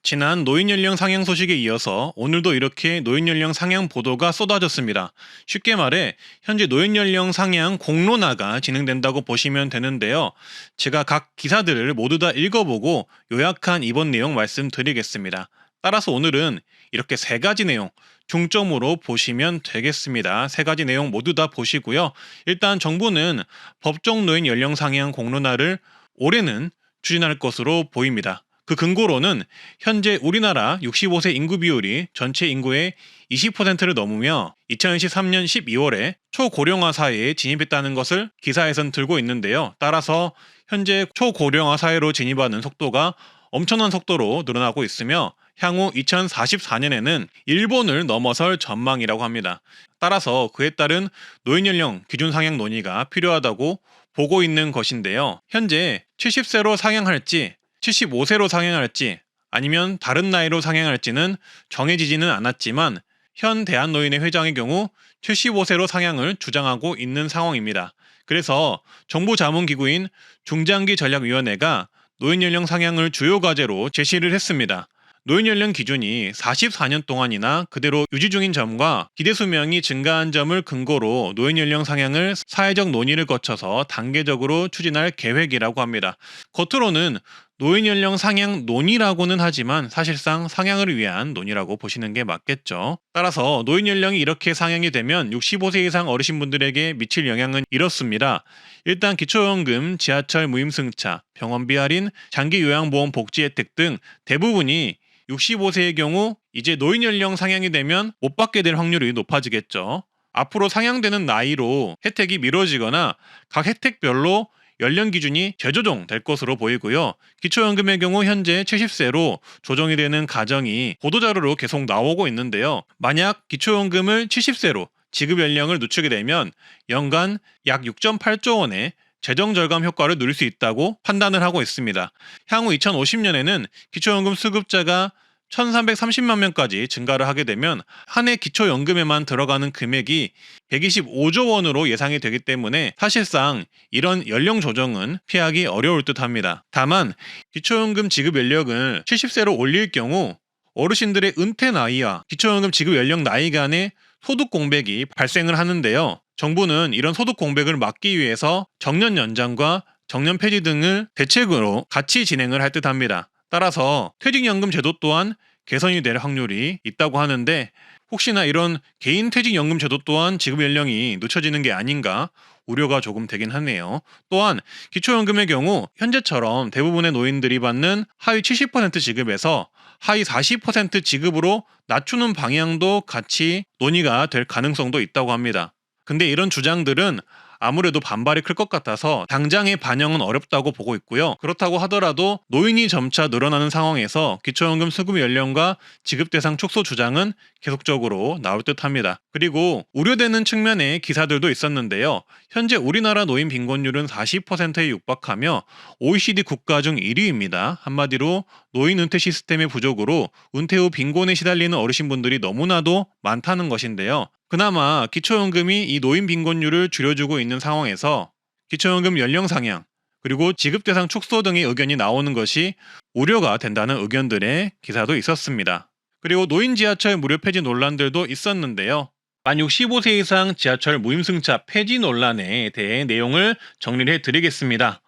지난 노인 연령 상향 소식에 이어서 오늘도 이렇게 노인 연령 상향 보도가 쏟아졌습니다. 쉽게 말해 현재 노인 연령 상향 공론화가 진행된다고 보시면 되는데요. 제가 각 기사들을 모두 다 읽어보고 요약한 이번 내용 말씀드리겠습니다. 따라서 오늘은 이렇게 세 가지 내용 중점으로 보시면 되겠습니다. 세 가지 내용 모두 다 보시고요. 일단 정부는 법정 노인 연령 상향 공론화를 올해는 추진할 것으로 보입니다. 그 근거로는 현재 우리나라 65세 인구 비율이 전체 인구의 20%를 넘으며 2023년 12월에 초고령화 사회에 진입했다는 것을 기사에선 들고 있는데요. 따라서 현재 초고령화 사회로 진입하는 속도가 엄청난 속도로 늘어나고 있으며 향후 2044년에는 일본을 넘어설 전망이라고 합니다. 따라서 그에 따른 노인 연령 기준 상향 논의가 필요하다고 보고 있는 것인데요. 현재 70세로 상향할지 75세로 상향할지 아니면 다른 나이로 상향할지는 정해지지는 않았지만 현 대한노인회 회장의 경우 75세로 상향을 주장하고 있는 상황입니다. 그래서 정부자문기구인 중장기전략위원회가 노인연령 상향을 주요 과제로 제시를 했습니다. 노인연령 기준이 44년 동안이나 그대로 유지 중인 점과 기대수명이 증가한 점을 근거로 노인연령 상향을 사회적 논의를 거쳐서 단계적으로 추진할 계획이라고 합니다. 겉으로는 노인연령 상향 논의라고는 하지만 사실상 상향을 위한 논의라고 보시는 게 맞겠죠. 따라서 노인연령이 이렇게 상향이 되면 65세 이상 어르신분들에게 미칠 영향은 이렇습니다. 일단 기초연금, 지하철 무임승차, 병원비 할인, 장기요양보험 복지 혜택 등 대부분이 65세의 경우 이제 노인연령 상향이 되면 못 받게 될 확률이 높아지겠죠. 앞으로 상향되는 나이로 혜택이 미뤄지거나 각 혜택별로 연령 기준이 재조정될 것으로 보이고요. 기초연금의 경우 현재 70세로 조정이 되는 가정이 보도자료로 계속 나오고 있는데요. 만약 기초연금을 70세로 지급 연령을 늦추게 되면 연간 약 6.8조 원의 재정 절감 효과를 누릴 수 있다고 판단을 하고 있습니다. 향후 2050년에는 기초연금 수급자가 1330만 명까지 증가를 하게 되면 한 해 기초연금에만 들어가는 금액이 125조 원으로 예상이 되기 때문에 사실상 이런 연령 조정은 피하기 어려울 듯합니다. 다만 기초연금 지급 연령을 70세로 올릴 경우 어르신들의 은퇴 나이와 기초연금 지급 연령 나이 간의 소득 공백이 발생을 하는데요. 정부는 이런 소득 공백을 막기 위해서 정년 연장과 정년 폐지 등을 대책으로 같이 진행을 할 듯합니다. 따라서 퇴직연금 제도 또한 개선이 될 확률이 있다고 하는데 혹시나 이런 개인 퇴직연금 제도 또한 지급 연령이 늦춰지는 게 아닌가 우려가 조금 되긴 하네요. 또한 기초연금의 경우 현재처럼 대부분의 노인들이 받는 하위 70% 지급에서 하위 40% 지급으로 낮추는 방향도 같이 논의가 될 가능성도 있다고 합니다. 근데 이런 주장들은 아무래도 반발이 클 것 같아서 당장의 반영은 어렵다고 보고 있고요. 그렇다고 하더라도 노인이 점차 늘어나는 상황에서 기초연금 수급 연령과 지급 대상 축소 주장은 계속적으로 나올 듯합니다. 그리고 우려되는 측면의 기사들도 있었는데요. 현재 우리나라 노인 빈곤율은 40%에 육박하며 OECD 국가 중 1위입니다. 한마디로 노인 은퇴 시스템의 부족으로 은퇴 후 빈곤에 시달리는 어르신분들이 너무나도 많다는 것인데요. 그나마 기초연금이 이 노인 빈곤율을 줄여주고 있는 상황에서 기초연금 연령 상향 그리고 지급 대상 축소 등의 의견이 나오는 것이 우려가 된다는 의견들의 기사도 있었습니다. 그리고 노인 지하철 무료 폐지 논란들도 있었는데요. 만 65세 이상 지하철 무임승차 폐지 논란에 대해 내용을 정리를 해드리겠습니다.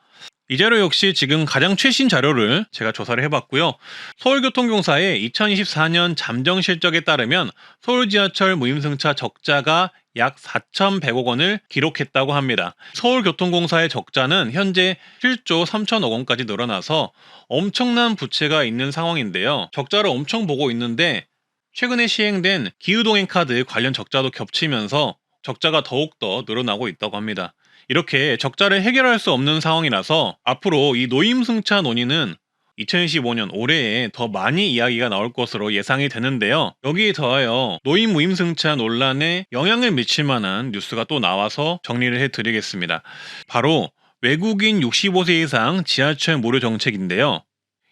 이 자료 역시 지금 가장 최신 자료를 제가 조사를 해봤고요. 서울교통공사의 2024년 잠정 실적에 따르면 서울 지하철 무임승차 적자가 약 4,100억 원을 기록했다고 합니다. 서울교통공사의 적자는 현재 7조 3천억 원까지 늘어나서 엄청난 부채가 있는 상황인데요. 적자를 엄청 보고 있는데 최근에 시행된 기후동행카드 관련 적자도 겹치면서 적자가 더욱더 늘어나고 있다고 합니다. 이렇게 적자를 해결할 수 없는 상황이라서 앞으로 이 노임승차 논의는 2025년 올해에 더 많이 이야기가 나올 것으로 예상이 되는데요. 여기에 더하여 노인 무임승차 논란에 영향을 미칠 만한 뉴스가 또 나와서 정리를 해드리겠습니다. 바로 외국인 65세 이상 지하철 무료 정책인데요.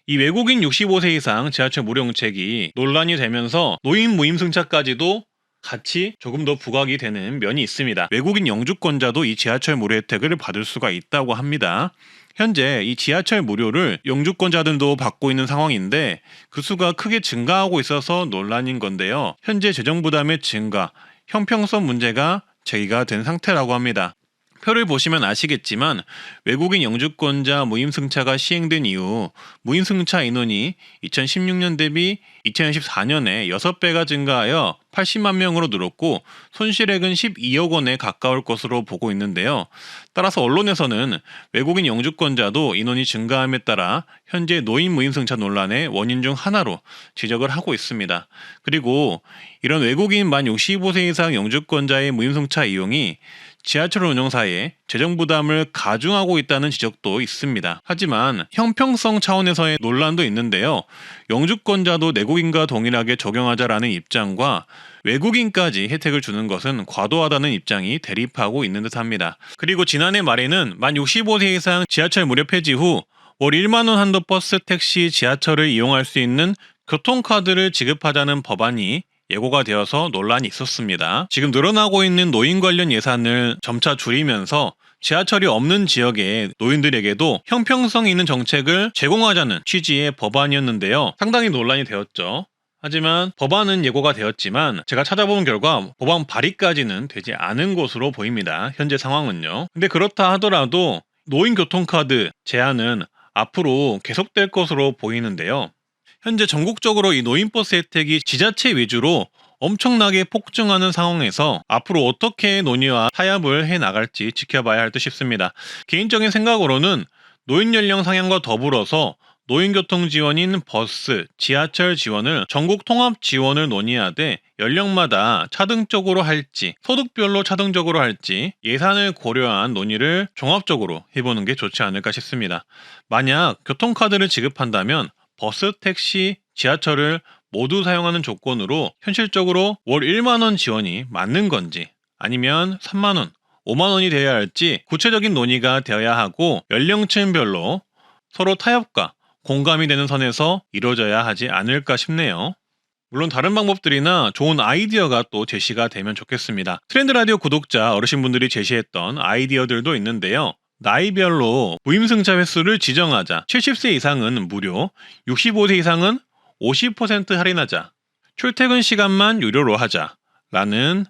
이 외국인 65세 이상 지하철 무료 정책이 논란이 되면서 노인 무임승차까지도 같이 조금 더 부각이 되는 면이 있습니다. 외국인 영주권자도 이 지하철 무료 혜택을 받을 수가 있다고 합니다. 현재 이 지하철 무료를 영주권자들도 받고 있는 상황인데 그 수가 크게 증가하고 있어서 논란인 건데요. 현재 재정 부담의 증가, 형평성 문제가 제기가 된 상태라고 합니다. 표를 보시면 아시겠지만 외국인 영주권자 무임승차가 시행된 이후 무임승차 인원이 2016년 대비 2014년에 6배가 증가하여 80만 명으로 늘었고 손실액은 12억 원에 가까울 것으로 보고 있는데요. 따라서 언론에서는 외국인 영주권자도 인원이 증가함에 따라 현재 노인 무임승차 논란의 원인 중 하나로 지적을 하고 있습니다. 그리고 이런 외국인 만 65세 이상 영주권자의 무임승차 이용이 지하철 운영사에 재정 부담을 가중하고 있다는 지적도 있습니다. 하지만 형평성 차원에서의 논란도 있는데요. 영주권자도 내국인과 동일하게 적용하자라는 입장과 외국인까지 혜택을 주는 것은 과도하다는 입장이 대립하고 있는 듯합니다. 그리고 지난해 말에는 만 65세 이상 지하철 무료 폐지 후 월 1만 원 한도 버스, 택시, 지하철을 이용할 수 있는 교통카드를 지급하자는 법안이 예고가 되어서 논란이 있었습니다. 지금 늘어나고 있는 노인 관련 예산을 점차 줄이면서 지하철이 없는 지역의 노인들에게도 형평성 있는 정책을 제공하자는 취지의 법안이었는데요. 상당히 논란이 되었죠. 하지만 법안은 예고가 되었지만 제가 찾아본 결과 법안 발의까지는 되지 않은 것으로 보입니다. 현재 상황은요. 근데 그렇다 하더라도 노인 교통카드 제한은 앞으로 계속될 것으로 보이는데요. 현재 전국적으로 이 노인버스 혜택이 지자체 위주로 엄청나게 폭증하는 상황에서 앞으로 어떻게 논의와 타협을 해나갈지 지켜봐야 할 듯 싶습니다. 개인적인 생각으로는 노인 연령 상향과 더불어서 노인교통 지원인 버스, 지하철 지원을 전국 통합 지원을 논의하되 연령마다 차등적으로 할지 소득별로 차등적으로 할지 예산을 고려한 논의를 종합적으로 해보는 게 좋지 않을까 싶습니다. 만약 교통카드를 지급한다면 버스, 택시, 지하철을 모두 사용하는 조건으로 현실적으로 월 1만 원 지원이 맞는 건지 아니면 3만 원, 5만 원이 되어야 할지 구체적인 논의가 되어야 하고 연령층별로 서로 타협과 공감이 되는 선에서 이루어져야 하지 않을까 싶네요. 물론 다른 방법들이나 좋은 아이디어가 또 제시가 되면 좋겠습니다. 트렌드 라디오 구독자 어르신분들이 제시했던 아이디어들도 있는데요. 나이별로 무임승차 횟수를 지정하자. 70세 이상은 무료, 65세 이상은 50% 할인하자. 출퇴근 시간만 유료로 하자. 라는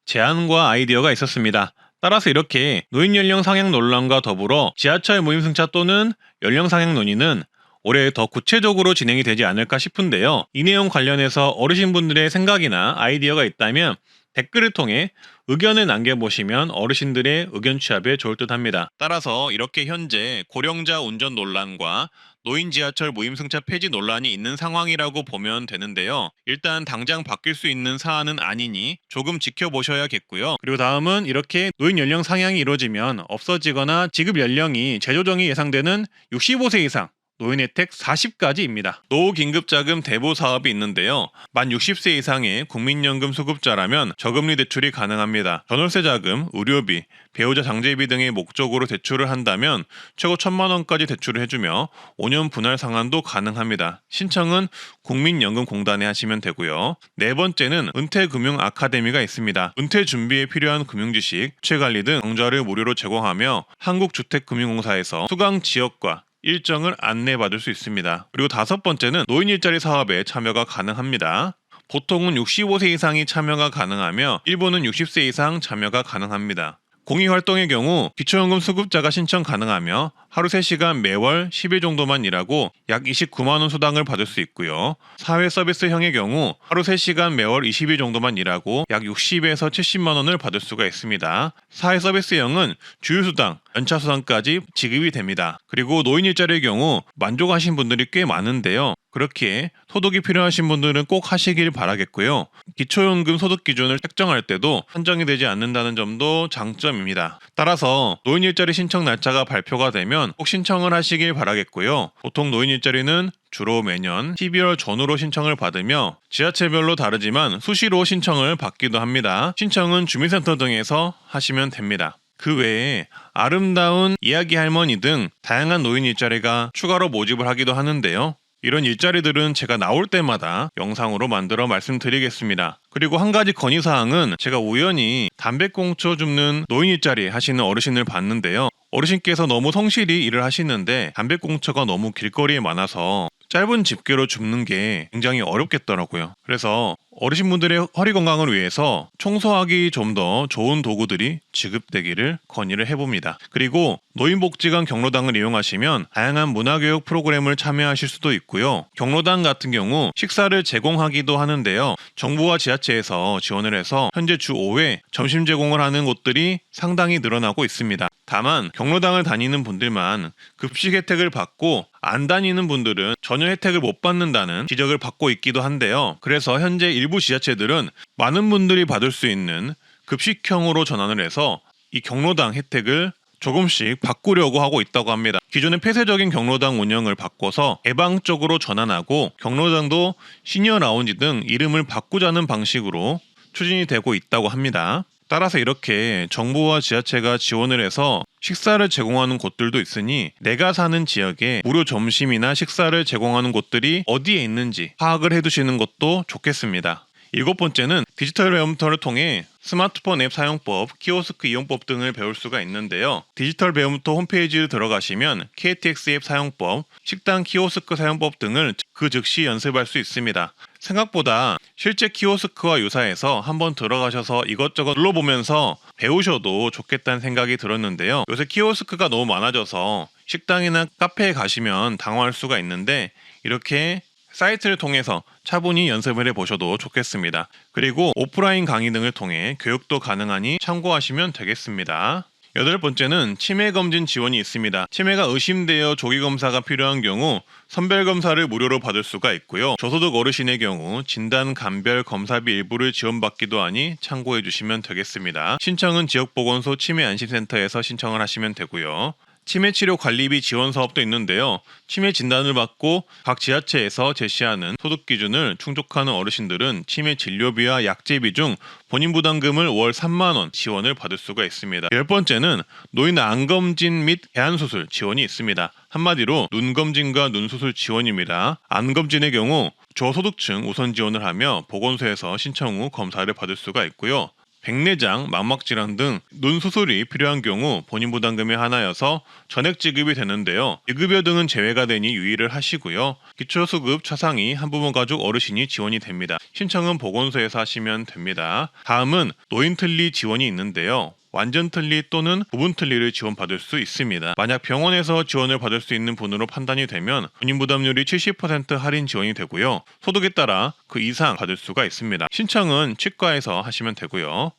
제안과 아이디어가 있었습니다. 따라서 이렇게 노인 연령 상향 논란과 더불어 지하철 무임승차 또는 연령 상향 논의는 올해 더 구체적으로 진행이 되지 않을까 싶은데요. 이 내용 관련해서 어르신분들의 생각이나 아이디어가 있다면 댓글을 통해 의견을 남겨보시면 어르신들의 의견 취합에 좋을 듯 합니다. 따라서 이렇게 현재 고령자 운전 논란과 노인 지하철 무임승차 폐지 논란이 있는 상황이라고 보면 되는데요. 일단 당장 바뀔 수 있는 사안은 아니니 조금 지켜보셔야겠고요. 그리고 다음은 이렇게 노인 연령 상향이 이루어지면 없어지거나 지급 연령이 재조정이 예상되는 65세 이상 노인 혜택 40까지입니다. 노후긴급자금 대부 사업이 있는데요. 만 60세 이상의 국민연금 수급자라면 저금리 대출이 가능합니다. 전월세 자금, 의료비, 배우자 장제비 등의 목적으로 대출을 한다면 최고 1,000만 원까지 대출을 해주며 5년 분할 상환도 가능합니다. 신청은 국민연금공단에 하시면 되고요. 네 번째는 은퇴금융 아카데미가 있습니다. 은퇴 준비에 필요한 금융지식, 채관리 등 강좌를 무료로 제공하며 한국주택금융공사에서 수강 지역과 일정을 안내받을 수 있습니다. 그리고 다섯 번째는 노인 일자리 사업에 참여가 가능합니다. 보통은 65세 이상이 참여가 가능하며 일부는 60세 이상 참여가 가능합니다. 공익활동의 경우 기초연금 수급자가 신청 가능하며 하루 3시간 매월 10일 정도만 일하고 약 29만 원 수당을 받을 수 있고요. 사회서비스형의 경우 하루 3시간 매월 20일 정도만 일하고 약 60에서 70만 원을 받을 수가 있습니다. 사회서비스형은 주휴수당, 연차수당까지 지급이 됩니다. 그리고 노인 일자리의 경우 만족하신 분들이 꽤 많은데요. 그렇기에 소득이 필요하신 분들은 꼭 하시길 바라겠고요. 기초연금 소득 기준을 책정할 때도 한정이 되지 않는다는 점도 장점입니다. 따라서 노인 일자리 신청 날짜가 발표가 되면 꼭 신청을 하시길 바라겠고요. 보통 노인 일자리는 주로 매년 12월 전후로 신청을 받으며 지자체별로 다르지만 수시로 신청을 받기도 합니다. 신청은 주민센터 등에서 하시면 됩니다. 그 외에 아름다운 이야기 할머니 등 다양한 노인 일자리가 추가로 모집을 하기도 하는데요. 이런 일자리들은 제가 나올 때마다 영상으로 만들어 말씀드리겠습니다. 그리고 한 가지 건의사항은 제가 우연히 담배꽁초 줍는 노인 일자리 하시는 어르신을 봤는데요. 어르신께서 너무 성실히 일을 하시는데 담배꽁초가 너무 길거리에 많아서 짧은 집게로 줍는 게 굉장히 어렵겠더라고요. 그래서 어르신분들의 허리 건강을 위해서 청소하기 좀 더 좋은 도구들이 지급되기를 건의를 해봅니다. 그리고 노인복지관 경로당을 이용하시면 다양한 문화교육 프로그램을 참여하실 수도 있고요. 경로당 같은 경우 식사를 제공하기도 하는데요. 정부와 지자체에서 지원을 해서 현재 주 5회 점심 제공을 하는 곳들이 상당히 늘어나고 있습니다. 다만 경로당을 다니는 분들만 급식 혜택을 받고 안 다니는 분들은 전혀 혜택을 못 받는다는 지적을 받고 있기도 한데요. 그래서 현재 일부 지자체들은 많은 분들이 받을 수 있는 급식형으로 전환을 해서 이 경로당 혜택을 조금씩 바꾸려고 하고 있다고 합니다. 기존의 폐쇄적인 경로당 운영을 바꿔서 개방적으로 전환하고 경로당도 시니어 라운지 등 이름을 바꾸자는 방식으로 추진이 되고 있다고 합니다. 따라서 이렇게 정부와 지자체가 지원을 해서 식사를 제공하는 곳들도 있으니 내가 사는 지역에 무료 점심이나 식사를 제공하는 곳들이 어디에 있는지 파악을 해두시는 것도 좋겠습니다. 7번째는 디지털 배움터를 통해 스마트폰 앱 사용법, 키오스크 이용법 등을 배울 수가 있는데요. 디지털 배움터 홈페이지에 들어가시면 KTX 앱 사용법, 식당 키오스크 사용법 등을 그 즉시 연습할 수 있습니다. 생각보다 실제 키오스크와 유사해서 한번 들어가셔서 이것저것 눌러보면서 배우셔도 좋겠다는 생각이 들었는데요. 요새 키오스크가 너무 많아져서 식당이나 카페에 가시면 당황할 수가 있는데 이렇게 사이트를 통해서 차분히 연습을 해보셔도 좋겠습니다. 그리고 오프라인 강의 등을 통해 교육도 가능하니 참고하시면 되겠습니다. 8번째는 치매검진 지원이 있습니다. 치매가 의심되어 조기검사가 필요한 경우 선별검사를 무료로 받을 수가 있고요. 저소득 어르신의 경우 진단 감별 검사비 일부를 지원받기도 하니 참고해 주시면 되겠습니다. 신청은 지역보건소 치매안심센터에서 신청을 하시면 되고요. 치매치료관리비 지원 사업도 있는데요. 치매 진단을 받고 각 지자체에서 제시하는 소득 기준을 충족하는 어르신들은 치매 진료비와 약제비 중 본인 부담금을 월 3만 원 지원을 받을 수가 있습니다. 10번째는 노인 안검진 및 개안수술 지원이 있습니다. 한마디로 눈검진과 눈수술 지원입니다. 안검진의 경우 저소득층 우선 지원을 하며 보건소에서 신청 후 검사를 받을 수가 있고요. 백내장, 망막질환 등 눈 수술이 필요한 경우 본인 부담금의 하나여서 전액 지급이 되는데요. 비급여 등은 제외가 되니 유의를 하시고요. 기초수급 차상위 한부모 가족 어르신이 지원이 됩니다. 신청은 보건소에서 하시면 됩니다. 다음은 노인 틀니 지원이 있는데요. 완전 틀니 또는 부분 틀니를 지원받을 수 있습니다. 만약 병원에서 지원을 받을 수 있는 분으로 판단이 되면 본인 부담률이 70% 할인 지원이 되고요. 소득에 따라 그 이상 받을 수가 있습니다. 신청은 치과에서 하시면 되고요.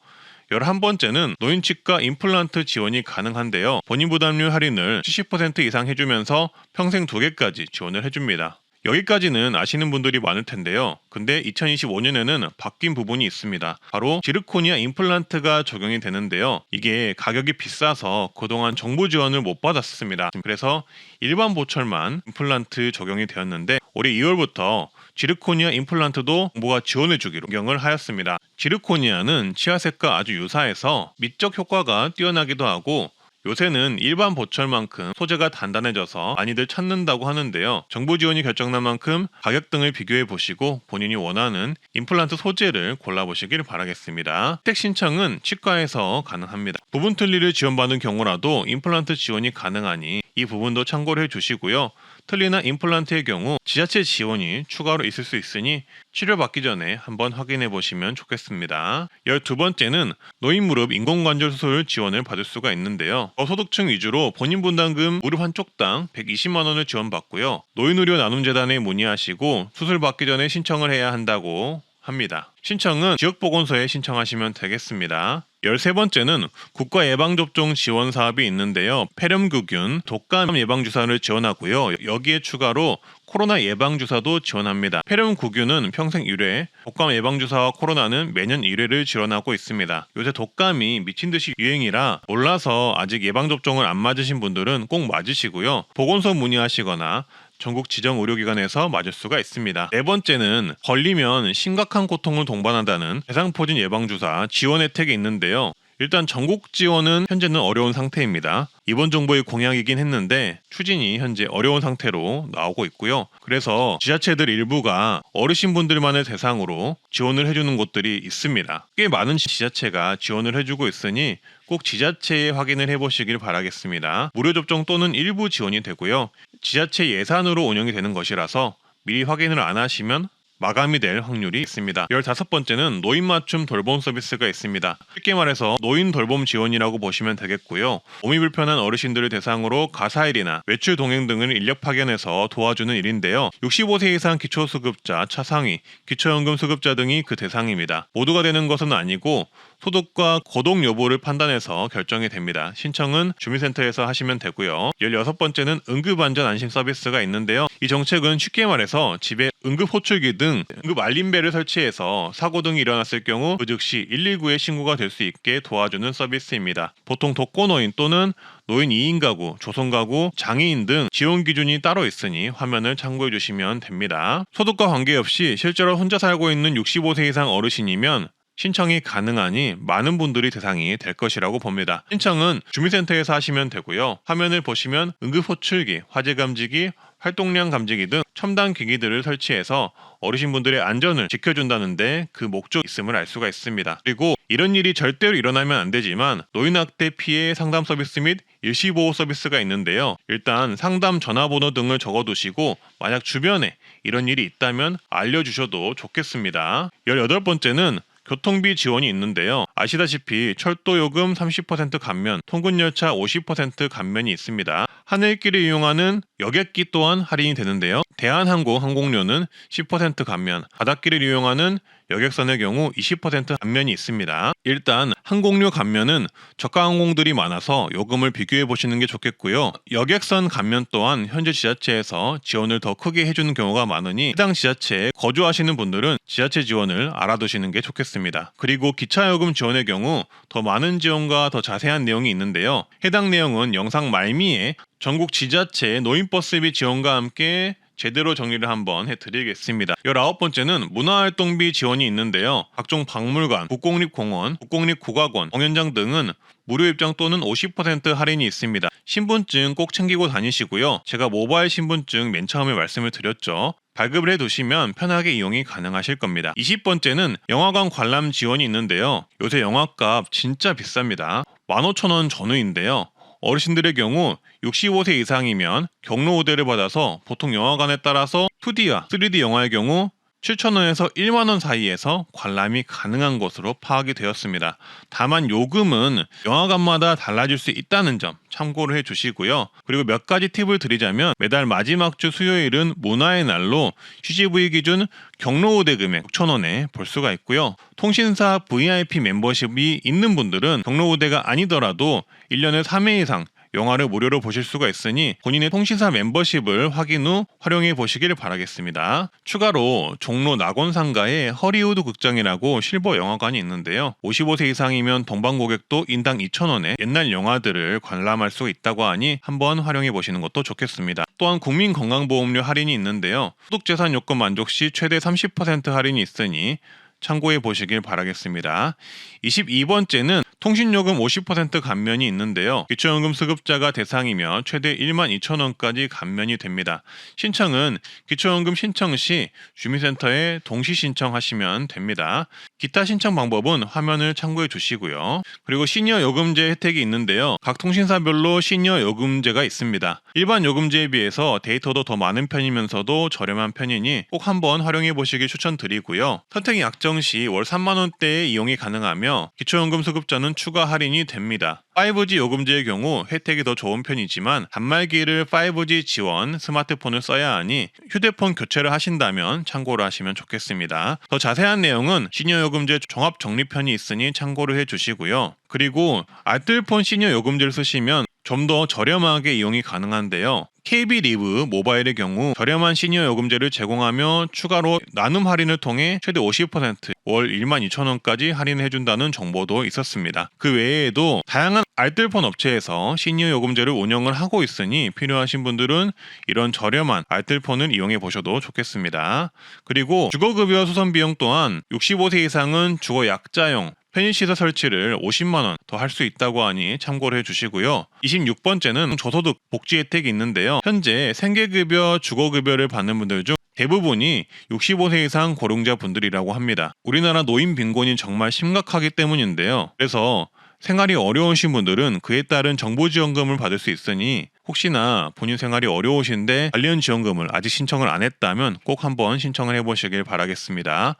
11번째는 노인치과 임플란트 지원이 가능한데요. 본인 부담률 할인을 70% 이상 해주면서 평생 2개까지 지원을 해줍니다. 여기까지는 아시는 분들이 많을 텐데요. 근데 2025년에는 바뀐 부분이 있습니다. 바로 지르코니아 임플란트가 적용이 되는데요. 이게 가격이 비싸서 그동안 정부 지원을 못 받았습니다. 그래서 일반 보철만 임플란트 적용이 되었는데 올해 2월부터 지르코니아 임플란트도 정부가 지원해주기로 결정을 하였습니다. 지르코니아는 치아색과 아주 유사해서 미적 효과가 뛰어나기도 하고 요새는 일반 보철만큼 소재가 단단해져서 많이들 찾는다고 하는데요. 정부 지원이 결정난 만큼 가격 등을 비교해 보시고 본인이 원하는 임플란트 소재를 골라보시길 바라겠습니다. 혜택 신청은 치과에서 가능합니다. 부분 틀니를 지원받는 경우라도 임플란트 지원이 가능하니 이 부분도 참고를 해주시고요. 틀니나 임플란트의 경우 지자체 지원이 추가로 있을 수 있으니 치료받기 전에 한번 확인해 보시면 좋겠습니다. 12번째는 노인 무릎 인공관절 수술 지원을 받을 수가 있는데요. 저소득층 위주로 본인 분담금 무릎 한쪽당 120만 원을 지원받고요. 노인의료 나눔재단에 문의하시고 수술 받기 전에 신청을 해야 한다고 합니다. 신청은 지역보건소에 신청하시면 되겠습니다. 13번째는 국가예방접종 지원 사업이 있는데요. 폐렴구균, 독감 예방주사를 지원하고요. 여기에 추가로 코로나 예방주사도 지원합니다. 폐렴구균은 평생 1회, 독감 예방주사와 코로나는 매년 1회를 지원하고 있습니다. 요새 독감이 미친듯이 유행이라 몰라서 아직 예방접종을 안 맞으신 분들은 꼭 맞으시고요. 보건소 문의하시거나 전국 지정 의료기관에서 맞을 수가 있습니다. 4번째는 걸리면 심각한 고통을 동반한다는 대상포진 예방주사 지원 혜택이 있는데요. 일단 전국 지원은 현재는 어려운 상태입니다. 이번 정부의 공약이긴 했는데 추진이 현재 어려운 상태로 나오고 있고요. 그래서 지자체들 일부가 어르신분들만을 대상으로 지원을 해주는 곳들이 있습니다. 꽤 많은 지자체가 지원을 해주고 있으니 꼭 지자체에 확인을 해보시길 바라겠습니다. 무료 접종 또는 일부 지원이 되고요. 지자체 예산으로 운영이 되는 것이라서 미리 확인을 안 하시면 마감이 될 확률이 있습니다. 15번째는 노인 맞춤 돌봄 서비스가 있습니다. 쉽게 말해서 노인 돌봄 지원이라고 보시면 되겠고요. 몸이 불편한 어르신들을 대상으로 가사일이나 외출 동행 등을 인력 파견해서 도와주는 일인데요. 65세 이상 기초수급자, 차상위, 기초연금 수급자 등이 그 대상입니다. 모두가 되는 것은 아니고 소득과 고독 여부를 판단해서 결정이 됩니다. 신청은 주민센터에서 하시면 되고요. 16번째는 응급안전 안심 서비스가 있는데요. 이 정책은 쉽게 말해서 집에 응급호출기 등 응급 알림벨을 설치해서 사고 등이 일어났을 경우 그 즉시 119에 신고가 될 수 있게 도와주는 서비스입니다. 보통 독거노인 또는 노인 2인 가구, 조성가구, 장애인 등 지원 기준이 따로 있으니 화면을 참고해 주시면 됩니다. 소득과 관계없이 실제로 혼자 살고 있는 65세 이상 어르신이면 신청이 가능하니 많은 분들이 대상이 될 것이라고 봅니다. 신청은 주민센터에서 하시면 되고요. 화면을 보시면 응급호출기, 화재감지기, 활동량 감지기 등 첨단 기기들을 설치해서 어르신분들의 안전을 지켜준다는데 그 목적이 있음을 알 수가 있습니다. 그리고 이런 일이 절대로 일어나면 안 되지만 노인학대 피해 상담 서비스 및 일시보호 서비스가 있는데요. 일단 상담 전화번호 등을 적어두시고 만약 주변에 이런 일이 있다면 알려주셔도 좋겠습니다. 18번째는 교통비 지원이 있는데요. 아시다시피 철도요금 30% 감면, 통근열차 50% 감면이 있습니다. 하늘길을 이용하는 여객기 또한 할인이 되는데요. 대한항공 항공료는 10% 감면, 바닷길을 이용하는 여객선의 경우 20% 감면이 있습니다. 일단 항공료 감면은 저가 항공들이 많아서 요금을 비교해 보시는 게 좋겠고요. 여객선 감면 또한 현재 지자체에서 지원을 더 크게 해주는 경우가 많으니 해당 지자체에 거주하시는 분들은 지자체 지원을 알아두시는 게 좋겠습니다. 그리고 기차요금 지원의 경우 더 많은 지원과 더 자세한 내용이 있는데요. 해당 내용은 영상 말미에 전국 지자체 노인버스비 지원과 함께 제대로 정리를 한번 해드리겠습니다. 19번째는 문화활동비 지원이 있는데요. 각종 박물관, 국공립공원, 국공립국악원, 공연장 등은 무료 입장 또는 50% 할인이 있습니다. 신분증 꼭 챙기고 다니시고요. 제가 모바일 신분증 맨 처음에 말씀을 드렸죠. 발급을 해두시면 편하게 이용이 가능하실 겁니다. 20번째는 영화관 관람 지원이 있는데요. 요새 영화값 진짜 비쌉니다. 15,000원 전후인데요. 어르신들의 경우 65세 이상이면 경로 우대를 받아서 보통 영화관에 따라서 2D와 3D 영화의 경우 7,000원에서 1만원 사이에서 관람이 가능한 것으로 파악이 되었습니다. 다만 요금은 영화관마다 달라질 수 있다는 점 참고를 해주시고요. 그리고 몇 가지 팁을 드리자면 매달 마지막 주 수요일은 문화의 날로 CGV 기준 경로 우대 금액 6,000원에 볼 수가 있고요. 통신사 VIP 멤버십이 있는 분들은 경로 우대가 아니더라도 1년에 3회 이상 영화를 무료로 보실 수가 있으니 본인의 통신사 멤버십을 확인 후 활용해 보시길 바라겠습니다. 추가로 종로 낙원상가에 허리우드 극장이라고 실버 영화관이 있는데요. 55세 이상이면 동반 고객도 인당 2,000원에 옛날 영화들을 관람할 수 있다고 하니 한번 활용해 보시는 것도 좋겠습니다. 또한 국민건강보험료 할인이 있는데요. 소득재산 요건 만족 시 최대 30% 할인이 있으니 참고해 보시길 바라겠습니다. 22번째는 통신요금 50% 감면이 있는데요. 기초연금 수급자가 대상이며 최대 12,000원까지 감면이 됩니다. 신청은 기초연금 신청 시 주민센터에 동시 신청하시면 됩니다. 기타 신청 방법은 화면을 참고해 주시고요. 그리고 시니어 요금제 혜택이 있는데요. 각 통신사별로 시니어 요금제가 있습니다. 일반 요금제에 비해서 데이터도 더 많은 편이면서도 저렴한 편이니 꼭 한번 활용해 보시길 추천드리고요. 선택 약정 시 월 3만원대의 이용이 가능하며 기초연금 수급자는 추가 할인이 됩니다. 5G 요금제의 경우 혜택이 더 좋은 편이지만 단말기를 5G 지원 스마트폰을 써야 하니 휴대폰 교체를 하신다면 참고를 하시면 좋겠습니다. 더 자세한 내용은 시니어 요금제 종합 적립편이 있으니 참고를 해주시고요. 그리고 알뜰폰 시니어 요금제를 쓰시면 좀 더 저렴하게 이용이 가능한데요. KB리브 모바일의 경우 저렴한 시니어 요금제를 제공하며 추가로 나눔 할인을 통해 최대 50% 월 12,000원까지 할인해준다는 정보도 있었습니다. 그 외에도 다양한 알뜰폰 업체에서 시니어 요금제를 운영을 하고 있으니 필요하신 분들은 이런 저렴한 알뜰폰을 이용해 보셔도 좋겠습니다. 그리고 주거급여 수선 비용 또한 65세 이상은 주거 약자용 편의시설 설치를 50만 원 더 할 수 있다고 하니 참고를 해주시고요. 26번째는 저소득 복지 혜택이 있는데요. 현재 생계급여, 주거급여를 받는 분들 중 대부분이 65세 이상 고령자 분들이라고 합니다. 우리나라 노인 빈곤이 정말 심각하기 때문인데요. 그래서 생활이 어려우신 분들은 그에 따른 정부 지원금을 받을 수 있으니 혹시나 본인 생활이 어려우신데 관련 지원금을 아직 신청을 안 했다면 꼭 한번 신청을 해보시길 바라겠습니다.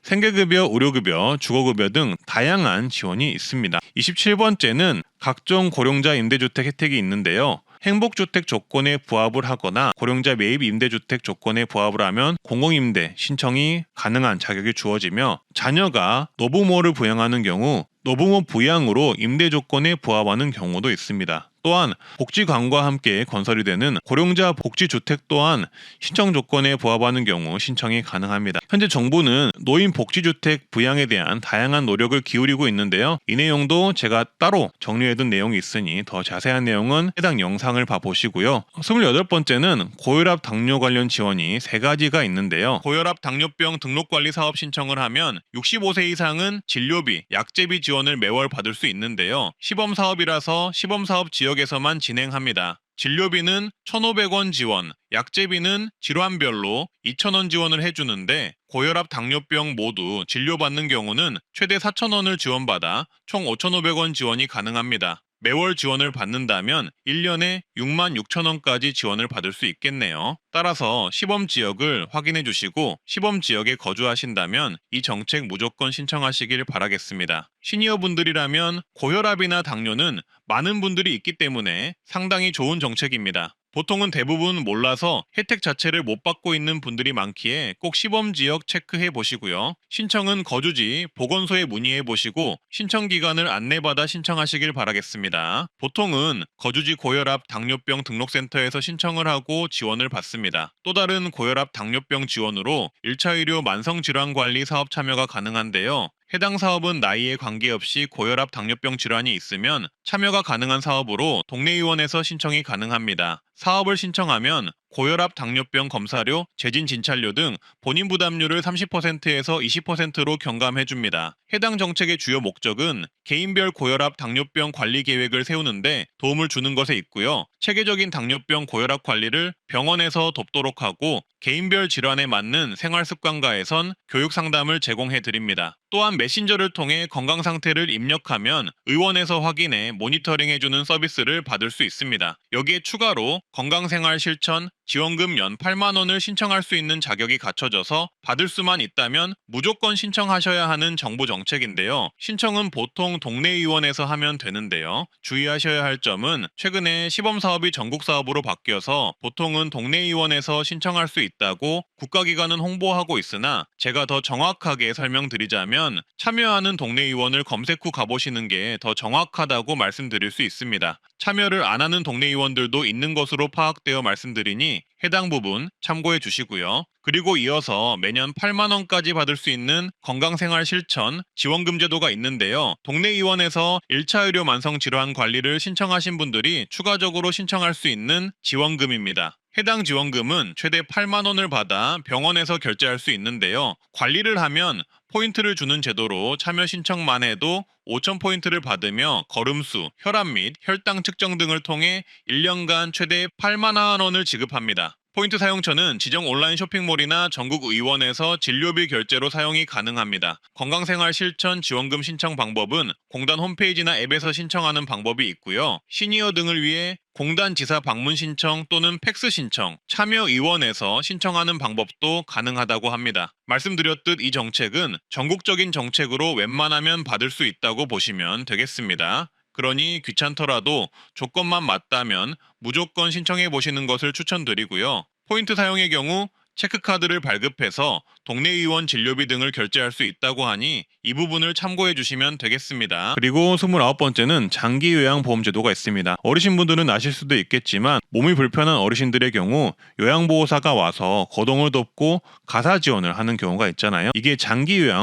생계급여, 의료급여, 주거급여 등 다양한 지원이 있습니다. 27번째는 각종 고령자 임대주택 혜택이 있는데요. 행복주택 조건에 부합을 하거나 고령자 매입 임대주택 조건에 부합을 하면 공공임대 신청이 가능한 자격이 주어지며 자녀가 노부모를 부양하는 경우 노부모 부양으로 임대 조건에 부합하는 경우도 있습니다. 또한 복지관과 함께 건설이 되는 고령자 복지주택 또한 신청 조건에 부합하는 경우 신청이 가능합니다. 현재 정부는 노인 복지주택 부양에 대한 다양한 노력을 기울이고 있는데요. 이 내용도 제가 따로 정리해둔 내용이 있으니 더 자세한 내용은 해당 영상을 봐보시고요. 28번째는 고혈압 당뇨 관련 지원이 3가지가 있는데요. 고혈압 당뇨병 등록관리 사업 신청을 하면 65세 이상은 진료비, 약제비 지원을 매월 받을 수 있는데요. 시범사업이라서 시범사업 지역에서만 진행합니다. 진료비는 1,500원 지원, 약제비는 질환별로 2,000원 지원을 해주는데 고혈압 당뇨병 모두 진료받는 경우는 최대 4,000원을 지원받아 총 5,500원 지원이 가능합니다. 매월 지원을 받는다면 1년에 66,000원까지 지원을 받을 수 있겠네요. 따라서 시범 지역을 확인해 주시고 시범 지역에 거주하신다면 이 정책 무조건 신청하시길 바라겠습니다. 시니어분들이라면 고혈압이나 당뇨는 많은 분들이 있기 때문에 상당히 좋은 정책입니다. 보통은 대부분 몰라서 혜택 자체를 못 받고 있는 분들이 많기에 꼭 시범지역 체크해 보시고요. 신청은 거주지 보건소에 문의해 보시고 신청 기간을 안내받아 신청하시길 바라겠습니다. 보통은 거주지 고혈압 당뇨병 등록센터에서 신청을 하고 지원을 받습니다. 또 다른 고혈압 당뇨병 지원으로 1차 의료 만성질환관리 사업 참여가 가능한데요. 해당 사업은 나이에 관계없이 고혈압 당뇨병 질환이 있으면 참여가 가능한 사업으로 동네의원에서 신청이 가능합니다. 사업을 신청하면 고혈압 당뇨병 검사료, 재진 진찰료 등 본인 부담률을 30%에서 20%로 경감해줍니다. 해당 정책의 주요 목적은 개인별 고혈압 당뇨병 관리 계획을 세우는데 도움을 주는 것에 있고요. 체계적인 당뇨병 고혈압 관리를 병원에서 돕도록 하고 개인별 질환에 맞는 생활습관가에선 교육 상담을 제공해 드립니다. 또한 메신저를 통해 건강 상태를 입력하면 의원에서 확인해 모니터링해주는 서비스를 받을 수 있습니다. 여기에 추가로 건강생활 실천 지원금 연 8만 원을 신청할 수 있는 자격이 갖춰져서 받을 수만 있다면 무조건 신청하셔야 하는 정부 정책인데요. 신청은 보통 동네의원에서 하면 되는데요. 주의하셔야 할 점은 최근에 시범사업이 전국사업으로 바뀌어서 보통은 동네의원에서 신청할 수 있다고 국가기관은 홍보하고 있으나 제가 더 정확하게 설명드리자면 참여하는 동네의원을 검색 후 가보시는 게 더 정확하다고 말씀드릴 수 있습니다. 참여를 안 하는 동네의원들도 있는 것으로 파악되어 말씀드리니 해당 부분 참고해 주시고요. 그리고 이어서 매년 8만 원까지 받을 수 있는 건강생활 실천 지원금 제도가 있는데요. 동네의원에서 1차 의료 만성질환 관리를 신청하신 분들이 추가적으로 신청할 수 있는 지원금입니다. 해당 지원금은 최대 8만 원을 받아 병원에서 결제할 수 있는데요. 관리를 하면 포인트를 주는 제도로 참여 신청만 해도 5,000포인트를 받으며 걸음수, 혈압 및 혈당 측정 등을 통해 1년간 최대 8만 원을 지급합니다. 포인트 사용처는 지정 온라인 쇼핑몰이나 전국 의원에서 진료비 결제로 사용이 가능합니다. 건강생활 실천 지원금 신청 방법은 공단 홈페이지나 앱에서 신청하는 방법이 있고요. 시니어 등을 위해 공단 지사 방문 신청 또는 팩스 신청, 참여의원에서 신청하는 방법도 가능하다고 합니다. 말씀드렸듯 이 정책은 전국적인 정책으로 웬만하면 받을 수 있다고 보시면 되겠습니다. 그러니 귀찮더라도 조건만 맞다면 무조건 신청해 보시는 것을 추천드리고요. 포인트 사용의 경우 체크카드를 발급해서 동네의원 진료비 등을 결제할 수 있다고 하니 이 부분을 참고해 주시면 되겠습니다. 그리고 29번째는 장기요양보험제도가 있습니다. 어르신분들은 아실 수도 있겠지만 몸이 불편한 어르신들의 경우 요양보호사가 와서 거동을 돕고 가사 지원을 하는 경우가 있잖아요. 이게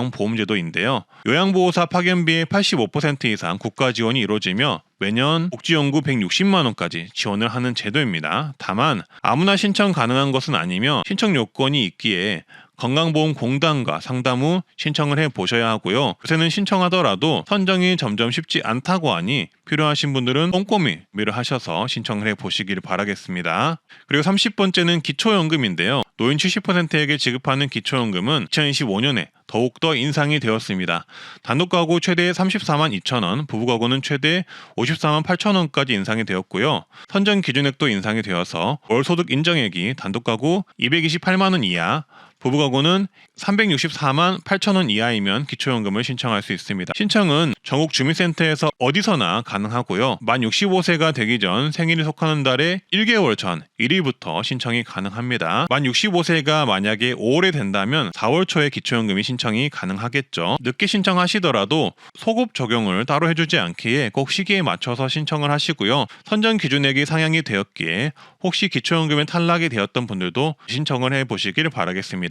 장기요양보험제도인데요. 요양보호사 파견비의 85% 이상 국가 지원이 이루어지며 매년 복지연구 160만 원까지 지원을 하는 제도입니다. 다만 아무나 신청 가능한 것은 아니며 신청 요건이 있기에 건강보험공단과 상담 후 신청을 해 보셔야 하고요. 요새는 신청하더라도 선정이 점점 쉽지 않다고 하니 필요하신 분들은 꼼꼼히 준비를 하셔서 신청을 해 보시길 바라겠습니다. 그리고 30번째는 기초연금인데요. 노인 70%에게 지급하는 기초연금은 2025년에 더욱더 인상이 되었습니다. 단독가구 최대 34만 2천 원, 부부가구는 최대 54만 8천 원까지 인상이 되었고요. 선정 기준액도 인상이 되어서 월 소득 인정액이 단독가구 228만 원 이하, 부부가구는 364만 8천 원 이하이면 기초연금을 신청할 수 있습니다. 신청은 전국 주민센터에서 어디서나 가능하고요. 만 65세가 되기 전 생일이 속하는 달의 1개월 전 1일부터 신청이 가능합니다. 만 65세가 만약에 5월에 된다면 4월 초에 기초연금이 신청이 가능하겠죠. 늦게 신청하시더라도 소급 적용을 따로 해주지 않기에 꼭 시기에 맞춰서 신청을 하시고요. 선정 기준액이 상향이 되었기에 혹시 기초연금에 탈락이 되었던 분들도 신청을 해보시길 바라겠습니다.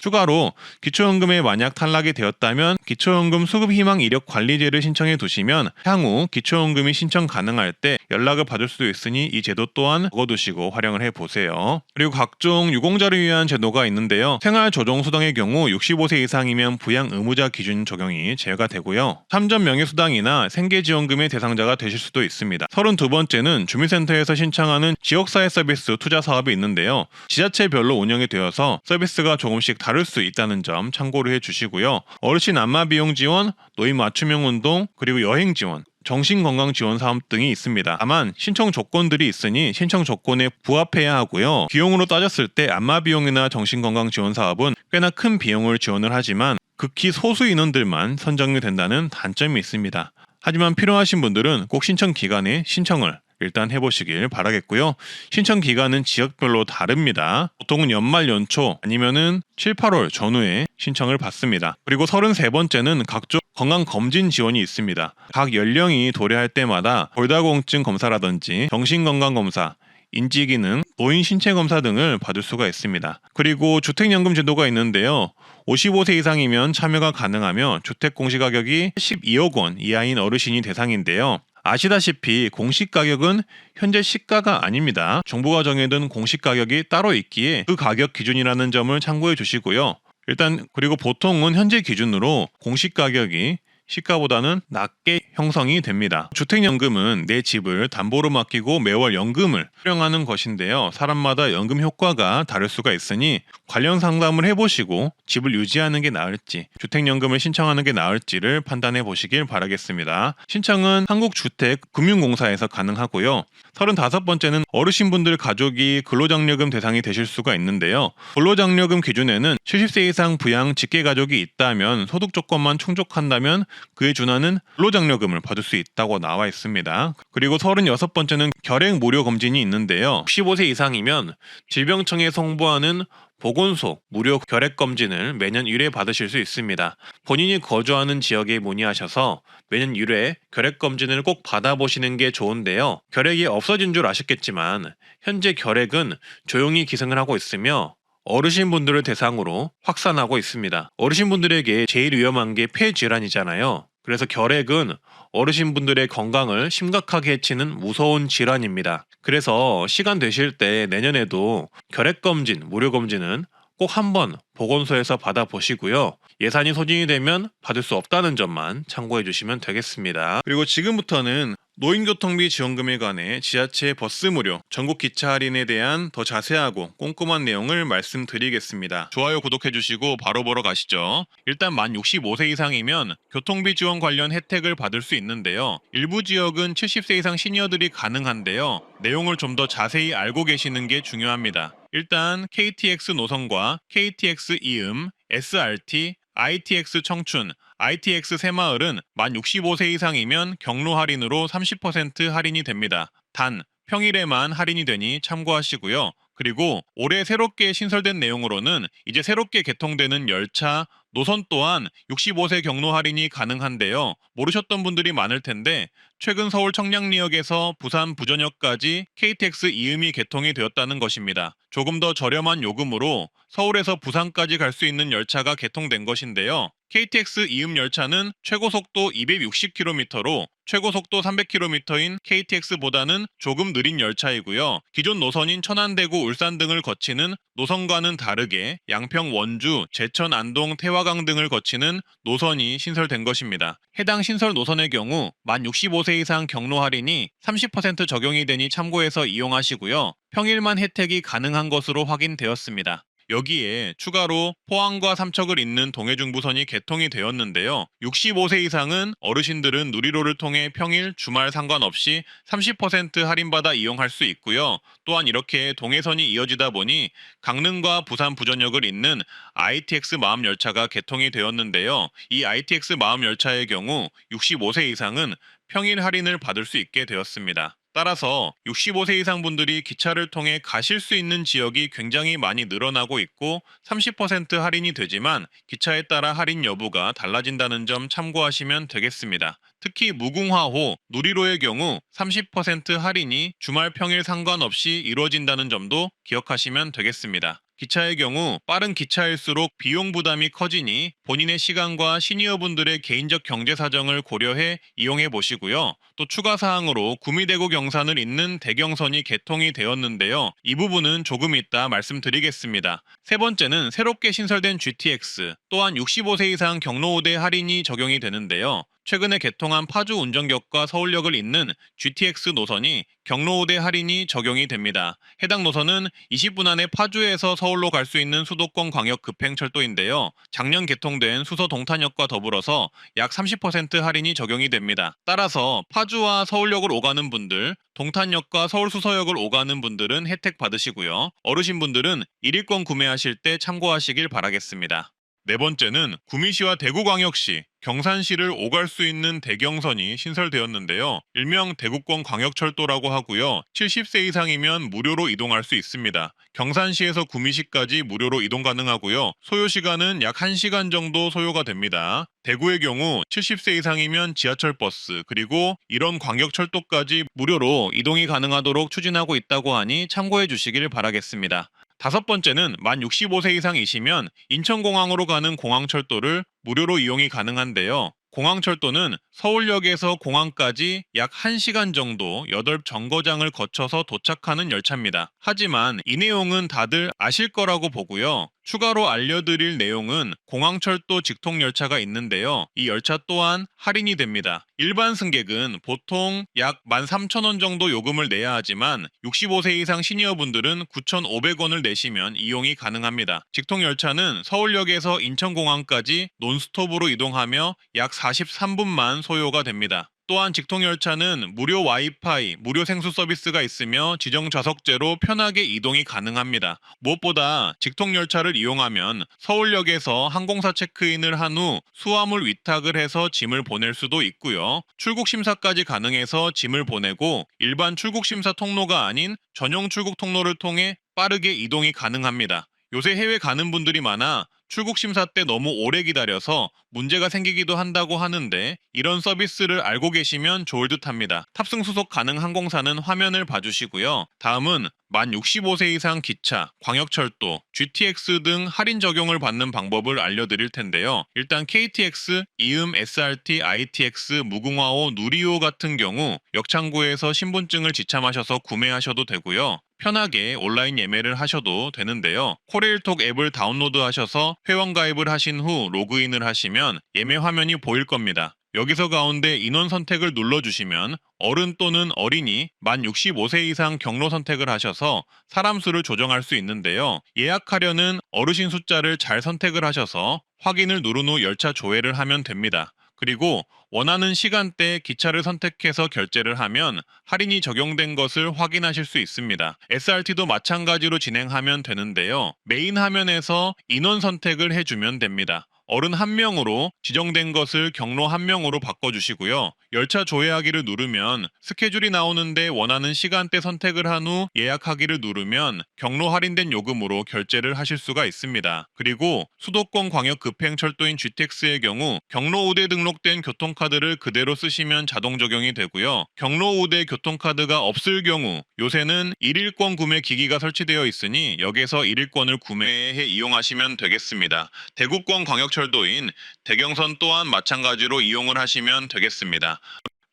추가로 기초연금에 만약 탈락이 되었다면 기초연금 수급희망 이력 관리제를 신청해 두시면 향후 기초연금이 신청 가능할 때 연락을 받을 수도 있으니 이 제도 또한 적어두시고 활용을 해보세요. 그리고 각종 유공자를 위한 제도가 있는데요. 생활조정수당의 경우 65세 이상이면 부양 의무자 기준 적용이 제외가 되고요. 참전명예수당이나 생계지원금의 대상자가 되실 수도 있습니다. 32번째는 주민센터에서 신청하는 지역사회 서비스 투자 사업이 있는데요. 지자체별로 운영이 되어서 서비스가 조금씩 다를 수 있다는 점 참고를 해주시고요. 어르신 안마 비용 지원, 노인 맞춤형 운동, 그리고 여행 지원, 정신건강 지원 사업 등이 있습니다. 다만 신청 조건들이 있으니 신청 조건에 부합해야 하고요. 비용으로 따졌을 때 안마 비용이나 정신건강 지원 사업은 꽤나 큰 비용을 지원을 하지만 극히 소수 인원들만 선정이 된다는 단점이 있습니다. 하지만 필요하신 분들은 꼭 신청 기간에 신청을 일단 해보시길 바라겠고요. 신청 기간은 지역별로 다릅니다. 보통은 연말 연초 아니면은 7, 8월 전후에 신청을 받습니다. 그리고 33번째는 각종 건강검진 지원이 있습니다. 각 연령이 도래할 때마다 골다공증 검사라든지 정신건강검사, 인지기능, 노인 신체검사 등을 받을 수가 있습니다. 그리고 주택연금 제도가 있는데요. 55세 이상이면 참여가 가능하며 주택 공시가격이 12억 원 이하인 어르신이 대상인데요. 아시다시피 공시가격은 현재 시가가 아닙니다. 정부가 정해둔 공시가격이 따로 있기에 그 가격 기준이라는 점을 참고해 주시고요. 일단 그리고 보통은 현재 기준으로 공시가격이 시가보다는 낮게 형성이 됩니다. 주택연금은 내 집을 담보로 맡기고 매월 연금을 수령하는 것인데요. 사람마다 연금 효과가 다를 수가 있으니 관련 상담을 해보시고 집을 유지하는 게 나을지 주택연금을 신청하는 게 나을지를 판단해 보시길 바라겠습니다. 신청은 한국주택금융공사에서 가능하고요. 35번째는 어르신분들 가족이 근로장려금 대상이 되실 수가 있는데요. 근로장려금 기준에는 70세 이상 부양 직계가족이 있다면 소득 조건만 충족한다면 그에 준하는 근로장려금을 받을 수 있다고 나와 있습니다. 그리고 36번째는 결핵 무료 검진이 있는데요. 65세 이상이면 질병청에서 홍보하는 보건소 무료 결핵 검진을 매년 1회 받으실 수 있습니다. 본인이 거주하는 지역에 문의하셔서 매년 1회 결핵 검진을 꼭 받아보시는 게 좋은데요. 결핵이 없어진 줄 아셨겠지만 현재 결핵은 조용히 기승을 하고 있으며 어르신분들을 대상으로 확산하고 있습니다. 어르신분들에게 제일 위험한 게 폐질환이잖아요. 그래서 결핵은 어르신분들의 건강을 심각하게 해치는 무서운 질환입니다. 그래서 시간 되실 때 내년에도 결핵검진, 무료검진은 꼭 한번 보건소에서 받아보시고요. 예산이 소진이 되면 받을 수 없다는 점만 참고해 주시면 되겠습니다. 그리고 지금부터는 노인교통비 지원금에 관해 지하철 버스 무료, 전국 기차 할인에 대한 더 자세하고 꼼꼼한 내용을 말씀드리겠습니다. 좋아요, 구독해 주시고 바로 보러 가시죠. 일단 만 65세 이상이면 교통비 지원 관련 혜택을 받을 수 있는데요. 일부 지역은 70세 이상 시니어들이 가능한데요. 내용을 좀 더 자세히 알고 계시는 게 중요합니다. 일단 KTX 노선과 KTX 이음, SRT, ITX 청춘, ITX 새마을은 만 65세 이상이면 경로 할인으로 30% 할인이 됩니다. 단 평일에만 할인이 되니 참고하시고요. 그리고 올해 새롭게 신설된 내용으로는 이제 새롭게 개통되는 열차, 노선 또한 65세 경로 할인이 가능한데요. 모르셨던 분들이 많을 텐데 최근 서울 청량리역에서 부산 부전역까지 KTX 이음이 개통이 되었다는 것입니다. 조금 더 저렴한 요금으로 서울에서 부산까지 갈 수 있는 열차가 개통된 것인데요. KTX 이음 열차는 최고 속도 260km로 최고 속도 300km인 KTX보다는 조금 느린 열차이고요. 기존 노선인 천안대구, 울산 등을 거치는 노선과는 다르게 양평, 원주, 제천, 안동, 태화강 등을 거치는 노선이 신설된 것입니다. 해당 신설 노선의 경우 만 65세 이상 경로 할인이 30% 적용이 되니 참고해서 이용하시고요. 평일만 혜택이 가능한 것으로 확인되었습니다. 여기에 추가로 포항과 삼척을 잇는 동해중부선이 개통이 되었는데요. 65세 이상은 어르신들은 누리로를 통해 평일, 주말 상관없이 30% 할인받아 이용할 수 있고요. 또한 이렇게 동해선이 이어지다 보니 강릉과 부산 부전역을 잇는 ITX 마음열차가 개통이 되었는데요. 이 ITX 마음열차의 경우 65세 이상은 평일 할인을 받을 수 있게 되었습니다. 따라서 65세 이상 분들이 기차를 통해 가실 수 있는 지역이 굉장히 많이 늘어나고 있고 30% 할인이 되지만 기차에 따라 할인 여부가 달라진다는 점 참고하시면 되겠습니다. 특히 무궁화호, 누리로의 경우 30% 할인이 주말 평일 상관없이 이루어진다는 점도 기억하시면 되겠습니다. 기차의 경우 빠른 기차일수록 비용 부담이 커지니 본인의 시간과 시니어분들의 개인적 경제 사정을 고려해 이용해 보시고요. 또 추가 사항으로 구미대구 경산을 잇는 대경선이 개통이 되었는데요. 이 부분은 조금 이따 말씀드리겠습니다. 세 번째는 새롭게 신설된 GTX, 또한 65세 이상 경로우대 할인이 적용이 되는데요. 최근에 개통한 파주 운정역과 서울역을 잇는 GTX 노선이 경로우대 할인이 적용이 됩니다. 해당 노선은 20분 안에 파주에서 서울로 갈 수 있는 수도권 광역 급행철도인데요. 작년 개통된 수서 동탄역과 더불어서 약 30% 할인이 적용이 됩니다. 따라서 파주와 서울역을 오가는 분들, 동탄역과 서울 수서역을 오가는 분들은 혜택 받으시고요. 어르신분들은 1일권 구매하실 때 참고하시길 바라겠습니다. 네 번째는 구미시와 대구광역시, 경산시를 오갈 수 있는 대경선이 신설되었는데요. 일명 대구권 광역철도라고 하고요. 70세 이상이면 무료로 이동할 수 있습니다. 경산시에서 구미시까지 무료로 이동 가능하고요. 소요 시간은 약 1시간 정도 소요가 됩니다. 대구의 경우 70세 이상이면 지하철 버스, 그리고 이런 광역철도까지 무료로 이동이 가능하도록 추진하고 있다고 하니 참고해 주시길 바라겠습니다. 다섯 번째는 만 65세 이상이시면 인천공항으로 가는 공항철도를 무료로 이용이 가능한데요. 공항철도는 서울역에서 공항까지 약 1시간 정도 8정거장을 거쳐서 도착하는 열차입니다. 하지만 이 내용은 다들 아실 거라고 보고요. 추가로 알려드릴 내용은 공항철도 직통열차가 있는데요. 이 열차 또한 할인이 됩니다. 일반 승객은 보통 약 13,000원 정도 요금을 내야 하지만 65세 이상 시니어분들은 9,500원을 내시면 이용이 가능합니다. 직통열차는 서울역에서 인천공항까지 논스톱으로 이동하며 약 43분만 소요가 됩니다. 또한 직통열차는 무료 와이파이, 무료 생수 서비스가 있으며 지정 좌석제로 편하게 이동이 가능합니다. 무엇보다 직통열차를 이용하면 서울역에서 항공사 체크인을 한 후 수화물 위탁을 해서 짐을 보낼 수도 있고요. 출국 심사까지 가능해서 짐을 보내고 일반 출국 심사 통로가 아닌 전용 출국 통로를 통해 빠르게 이동이 가능합니다. 요새 해외 가는 분들이 많아 출국 심사 때 너무 오래 기다려서 문제가 생기기도 한다고 하는데 이런 서비스를 알고 계시면 좋을 듯 합니다. 탑승 수속 가능 항공사는 화면을 봐주시고요. 다음은 만 65세 이상 기차, 광역철도, GTX 등 할인 적용을 받는 방법을 알려드릴 텐데요. 일단 KTX, 이음, SRT, ITX, 무궁화호, 누리호 같은 경우 역창구에서 신분증을 지참하셔서 구매하셔도 되고요. 편하게 온라인 예매를 하셔도 되는데요. 코레일톡 앱을 다운로드하셔서 회원 가입을 하신 후 로그인을 하시면 예매 화면이 보일 겁니다. 여기서 가운데 인원 선택을 눌러주시면 어른 또는 어린이 만 65세 이상 경로 선택을 하셔서 사람 수를 조정할 수 있는데요. 예약하려는 어르신 숫자를 잘 선택을 하셔서 확인을 누른 후 열차 조회를 하면 됩니다. 그리고 원하는 시간대에 기차를 선택해서 결제를 하면 할인이 적용된 것을 확인하실 수 있습니다. SRT도 마찬가지로 진행하면 되는데요. 메인 화면에서 인원 선택을 해주면 됩니다. 어른 1명으로 지정된 것을 경로 1명으로 바꿔주시고요. 열차 조회하기를 누르면 스케줄이 나오는데 원하는 시간대 선택을 한 후 예약하기를 누르면 경로 할인된 요금으로 결제를 하실 수가 있습니다. 그리고 수도권 광역 급행철도인 GTX의 경우 경로 우대 등록된 교통카드를 그대로 쓰시면 자동 적용이 되고요. 경로 우대 교통카드가 없을 경우 요새는 1일권 구매 기기가 설치되어 있으니 여기서 1일권을 구매해 이용하시면 되겠습니다. 대구권 광역철도인 대경선 또한 마찬가지로 이용을 하시면 되겠습니다.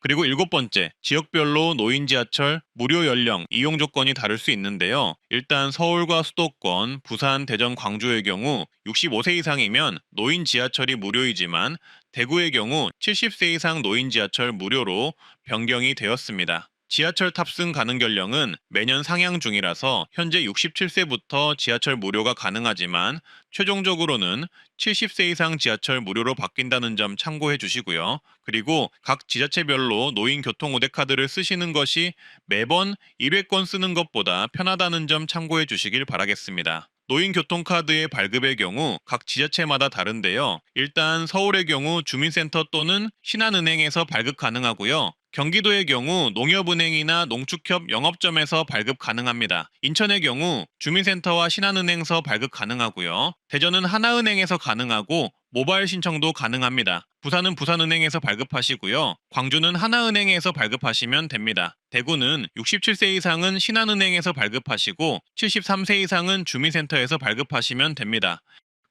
그리고 7번째, 지역별로 노인 지하철 무료 연령 이용 조건이 다를 수 있는데요. 일단 서울과 수도권, 부산, 대전, 광주의 경우 65세 이상이면 노인 지하철이 무료이지만 대구의 경우 70세 이상 노인 지하철 무료로 변경이 되었습니다. 지하철 탑승 가능 연령은 매년 상향 중이라서 현재 67세부터 지하철 무료가 가능하지만 최종적으로는 70세 이상 지하철 무료로 바뀐다는 점 참고해 주시고요. 그리고 각 지자체별로 노인 교통우대 카드를 쓰시는 것이 매번 1회권 쓰는 것보다 편하다는 점 참고해 주시길 바라겠습니다. 노인 교통카드의 발급의 경우 각 지자체마다 다른데요. 일단 서울의 경우 주민센터 또는 신한은행에서 발급 가능하고요. 경기도의 경우 농협은행이나 농축협 영업점에서 발급 가능합니다. 인천의 경우 주민센터와 신한은행에서 발급 가능하고요. 대전은 하나은행에서 가능하고 모바일 신청도 가능합니다. 부산은 부산은행에서 발급하시고요. 광주는 하나은행에서 발급하시면 됩니다. 대구는 67세 이상은 신한은행에서 발급하시고 73세 이상은 주민센터에서 발급하시면 됩니다.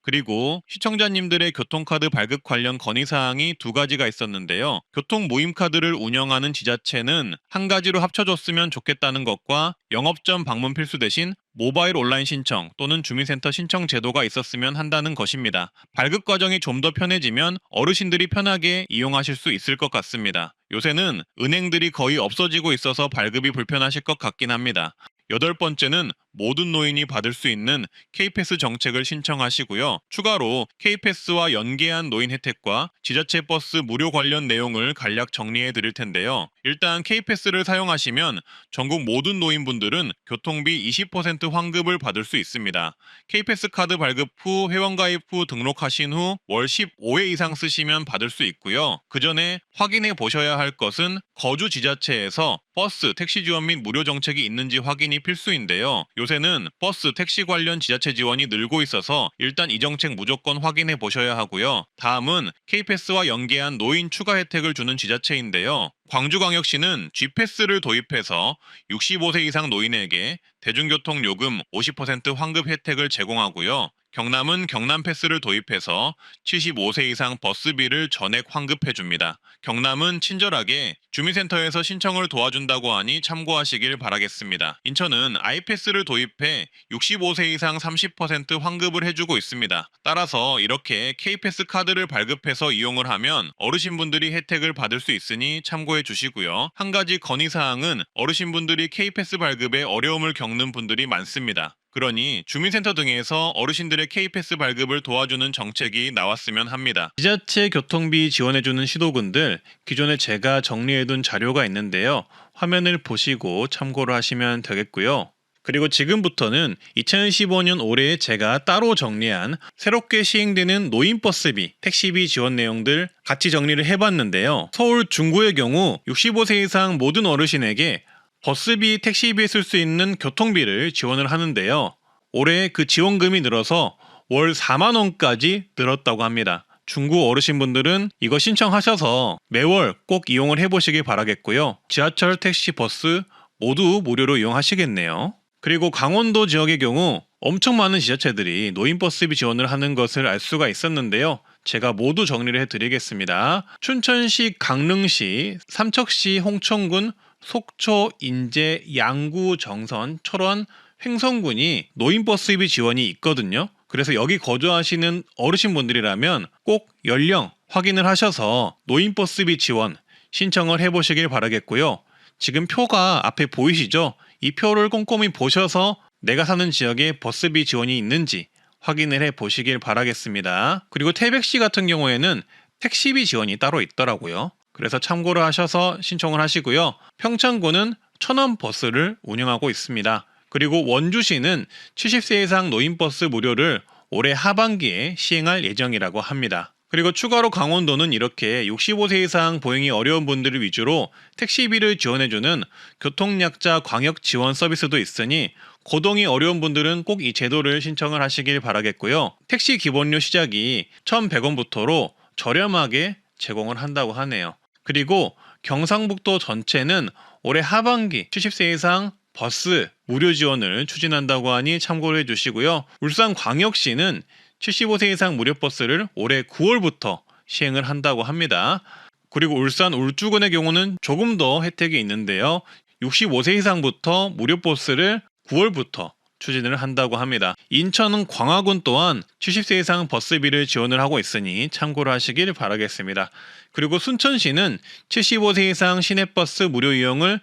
그리고 시청자님들의 교통카드 발급 관련 건의사항이 2가지가 있었는데요. 교통모임카드를 운영하는 지자체는 한 가지로 합쳐줬으면 좋겠다는 것과 영업점 방문 필수 대신 모바일 온라인 신청 또는 주민센터 신청 제도가 있었으면 한다는 것입니다. 발급 과정이 좀 더 편해지면 어르신들이 편하게 이용하실 수 있을 것 같습니다. 요새는 은행들이 거의 없어지고 있어서 발급이 불편하실 것 같긴 합니다. 8번째는 모든 노인이 받을 수 있는 K패스 정책을 신청하시고요. 추가로 K패스와 연계한 노인 혜택과 지자체 버스 무료 관련 내용을 간략 정리해 드릴 텐데요. 일단 K패스를 사용하시면 전국 모든 노인분들은 교통비 20% 환급을 받을 수 있습니다. K패스 카드 발급 후 회원가입 후 등록하신 후 월 15회 이상 쓰시면 받을 수 있고요. 그 전에 확인해 보셔야 할 것은 거주 지자체에서 버스, 택시 지원 및 무료 정책이 있는지 확인이 필수인데요. 요새는 버스, 택시 관련 지자체 지원이 늘고 있어서 일단 이 정책 무조건 확인해 보셔야 하고요. 다음은 K패스와 연계한 노인 추가 혜택을 주는 지자체인데요. 광주광역시는 G패스를 도입해서 65세 이상 노인에게 대중교통 요금 50% 환급 혜택을 제공하고요. 경남은 경남패스를 도입해서 75세 이상 버스비를 전액 환급해줍니다. 경남은 친절하게 주민센터에서 신청을 도와준다고 하니 참고하시길 바라겠습니다. 인천은 아이패스를 도입해 65세 이상 30% 환급을 해주고 있습니다. 따라서 이렇게 K패스 카드를 발급해서 이용을 하면 어르신분들이 혜택을 받을 수 있으니 참고해 주시고요. 한 가지 건의사항은 어르신분들이 K패스 발급에 어려움을 겪는 분들이 많습니다. 그러니 주민센터 등에서 어르신들의 K패스 발급을 도와주는 정책이 나왔으면 합니다. 지자체 교통비 지원해주는 시도군들 기존에 제가 정리해둔 자료가 있는데요. 화면을 보시고 참고를 하시면 되겠고요. 그리고 지금부터는 2015년 올해에 제가 따로 정리한 새롭게 시행되는 노인버스비, 택시비 지원 내용들 같이 정리를 해봤는데요. 서울 중구의 경우 65세 이상 모든 어르신에게 버스비, 택시비에 쓸 수 있는 교통비를 지원을 하는데요. 올해 그 지원금이 늘어서 월 4만 원까지 늘었다고 합니다. 중구 어르신분들은 이거 신청하셔서 매월 꼭 이용을 해보시길 바라겠고요. 지하철, 택시, 버스 모두 무료로 이용하시겠네요. 그리고 강원도 지역의 경우 엄청 많은 지자체들이 노인버스비 지원을 하는 것을 알 수가 있었는데요. 제가 모두 정리를 해드리겠습니다. 춘천시, 강릉시, 삼척시, 홍천군, 속초, 인제, 양구, 정선, 철원, 횡성군이 노인버스비 지원이 있거든요. 그래서 여기 거주하시는 어르신분들이라면 꼭 연령 확인을 하셔서 노인버스비 지원 신청을 해보시길 바라겠고요. 지금 표가 앞에 보이시죠? 이 표를 꼼꼼히 보셔서 내가 사는 지역에 버스비 지원이 있는지 확인을 해보시길 바라겠습니다. 그리고 태백시 같은 경우에는 택시비 지원이 따로 있더라고요. 그래서 참고를 하셔서 신청을 하시고요. 평창군은 천원버스를 운영하고 있습니다. 그리고 원주시는 70세 이상 노인버스 무료를 올해 하반기에 시행할 예정이라고 합니다. 그리고 추가로 강원도는 이렇게 65세 이상 보행이 어려운 분들을 위주로 택시비를 지원해주는 교통약자 광역 지원 서비스도 있으니 거동이 어려운 분들은 꼭 이 제도를 신청을 하시길 바라겠고요. 택시 기본료 시작이 1,100원부터로 저렴하게 제공을 한다고 하네요. 그리고 경상북도 전체는 올해 하반기 70세 이상 버스 무료 지원을 추진한다고 하니 참고를 해주시고요. 울산광역시는 75세 이상 무료 버스를 올해 9월부터 시행을 한다고 합니다. 그리고 울산 울주군의 경우는 조금 더 혜택이 있는데요. 65세 이상부터 무료 버스를 9월부터 추진을 한다고 합니다. 인천은 광화군 또한 70세 이상 버스비를 지원을 하고 있으니 참고를 하시길 바라겠습니다. 그리고 순천시는 75세 이상 시내버스 무료 이용을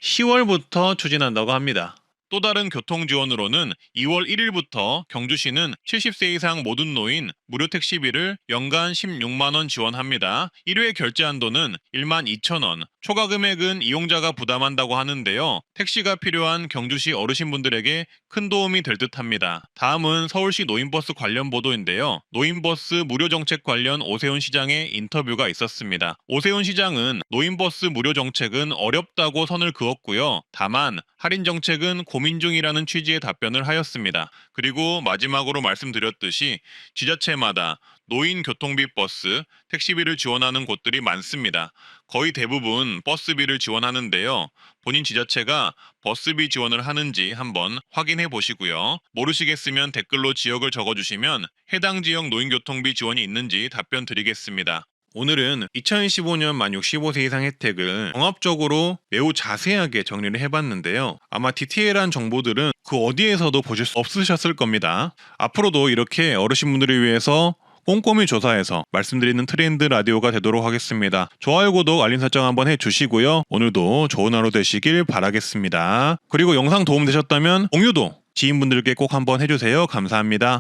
10월부터 추진한다고 합니다. 또 다른 교통 지원으로는 2월 1일부터 경주시는 70세 이상 모든 노인 무료 택시비를 연간 16만 원 지원합니다. 1회 결제 한도는 12,000원, 초과 금액은 이용자가 부담한다고 하는데요. 택시가 필요한 경주시 어르신분들에게 큰 도움이 될 듯합니다. 다음은 서울시 노인버스 관련 보도인데요. 노인버스 무료 정책 관련 오세훈 시장의 인터뷰가 있었습니다. 오세훈 시장은 노인버스 무료 정책은 어렵다고 선을 그었고요. 다만 할인 정책은 고민 중이라는 취지의 답변을 하였습니다. 그리고 마지막으로 말씀드렸듯이 지자체마다 노인 교통비 버스, 택시비를 지원하는 곳들이 많습니다. 거의 대부분 버스비를 지원하는데요. 본인 지자체가 버스비 지원을 하는지 한번 확인해 보시고요. 모르시겠으면 댓글로 지역을 적어주시면 해당 지역 노인교통비 지원이 있는지 답변 드리겠습니다. 오늘은 2015년 만 65세 이상 혜택을 종합적으로 매우 자세하게 정리를 해봤는데요. 아마 디테일한 정보들은 그 어디에서도 보실 수 없으셨을 겁니다. 앞으로도 이렇게 어르신분들을 위해서 꼼꼼히 조사해서 말씀드리는 트렌드 라디오가 되도록 하겠습니다. 좋아요, 구독, 알림 설정 한번 해주시고요. 오늘도 좋은 하루 되시길 바라겠습니다. 그리고 영상 도움되셨다면 공유도 지인분들께 꼭 한번 해주세요. 감사합니다.